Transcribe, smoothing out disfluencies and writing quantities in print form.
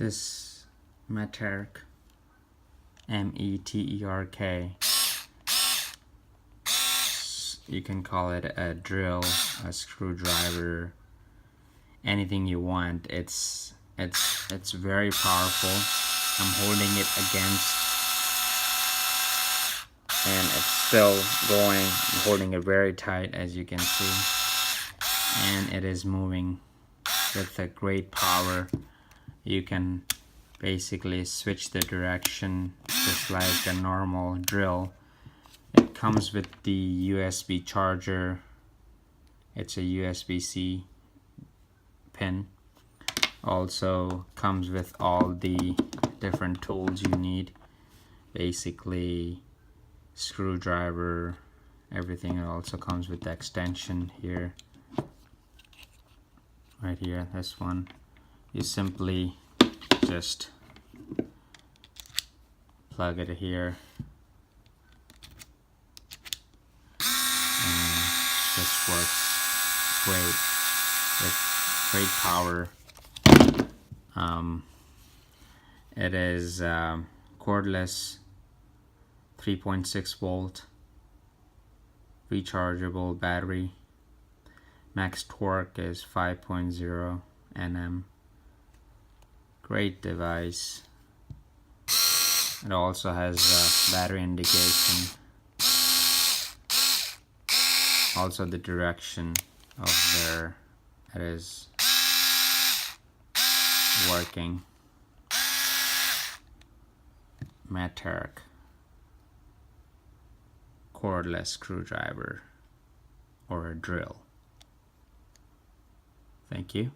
This Meterk, Meterk, you can call it a drill, a screwdriver, anything you want. It's very powerful. I'm holding it against, and it's still going. I'm holding it very tight, as you can see, and it is moving with a great power. You can basically switch the direction just like a normal drill. It comes with the USB charger. It's a USB-C pin. Also comes with all the different tools you need, basically screwdriver, everything. It also comes with the extension here, right here, this one. You simply just plug it here, and this works great with great power. It is cordless, 3.6 volt rechargeable battery. Max torque is 5.0 Nm. Great device. It also has a battery indication, also the direction of where it is working. Meterk cordless screwdriver or a drill. Thank you.